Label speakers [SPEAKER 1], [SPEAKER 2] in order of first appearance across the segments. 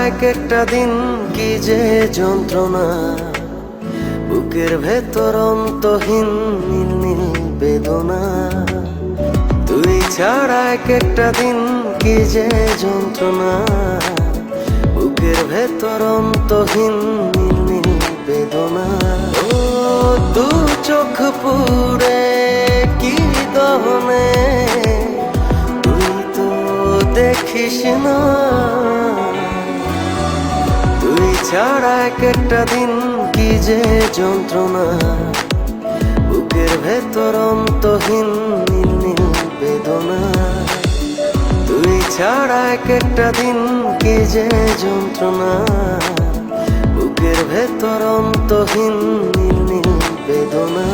[SPEAKER 1] এক একটা দিন কি যে যন্ত্রণা, বুকের ভেতর অন্তহীন নীল নীল বেদনা। তুই ছাড়া এক একটা দিন কি যে যন্ত্রণা, বুকের ভেতর অন্তহীন নীল নীল বেদনা। ও দু চোখ পুরে কি দহনে, তুই তো দেখিস না। তুই ছাড়া এক একটা দিন কি যে যন্ত্রণা, বুকের ভেতর অন্তহীন নীল নীল বেদনা। তুই ছাড়া এক একটা দিন কি যে যন্ত্রণা, বুকের ভেতর অন্তহীন নীল নীল বেদনা।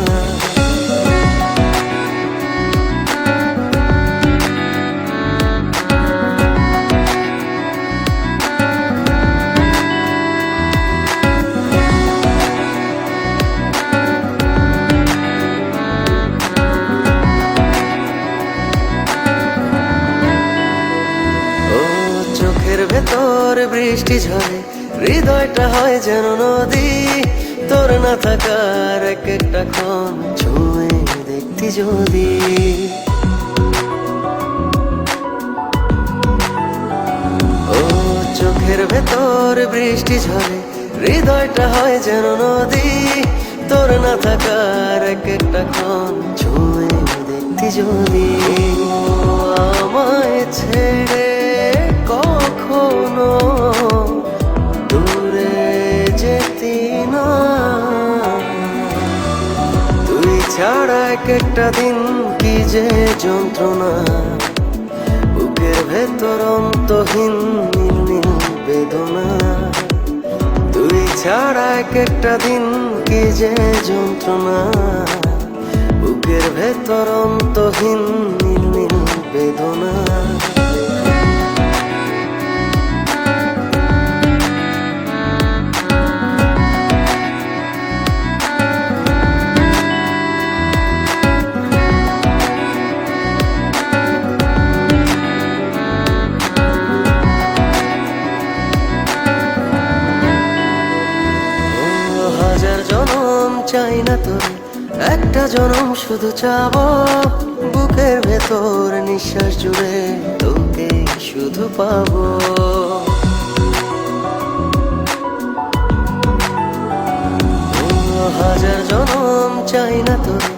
[SPEAKER 1] চোখের ভেতর বৃষ্টি ঝরে, হৃদয়টা হয় যেন নদী। তোর না থাকার এক একটা ক্ষণ ছুঁয়ে দেখতি যদি। ও চোখের ভেতর বৃষ্টি ঝরে, হৃদয়টা হয় যেন নদী। তোর না থাকার এক একটা ক্ষণ ছুঁয়ে দেখতি যদি। আমায় ছেড়ে কখনো দূরে যেতি না। তুই ছাড়া এক একটা দিন কি যে যন্ত্রণা, বুকের ভেতর অন্তহীন নীল নীল বেদনা। তুই ছাড়া এক একটা দিন কি যে যন্ত্রণা, বুকের ভেতর অন্তহীন নীল নীল বেদনা। হাজার জনম চাই না তোরে, একটা জনম শুধু চাবো। বুকের ভেতর নিঃশ্বাস জুড়ে তোকে শুধু পাবো। হাজার জনম চাই না তোরে,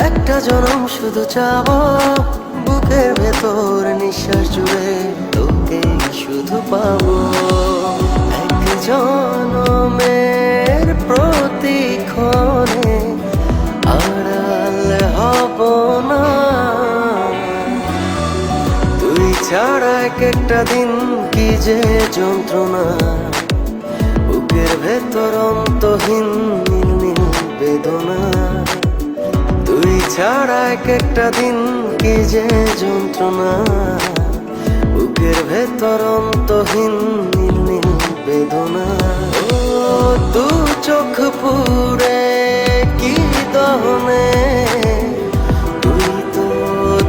[SPEAKER 1] একটা জনম শুধু চাবো। বুকের ভেতর নিঃশ্বাস জুড়ে তোকে শুধু পাবো। এক জনমের প্রতিক্ষণে আড়াল হব না। তুই ছাড়া এক একটা দিন কি যে যন্ত্রণা, বুকের ভেতর অন্তহীন নীল নীল বেদনা। তুই ছাড়া এক একটা দিন কি যে যন্ত্রণা, বুকের ভেতর অন্তহীন নীল নীল বেদনা। ও দু চোখ পুরে কি দহনে, তুই তো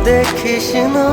[SPEAKER 1] দেখিস না।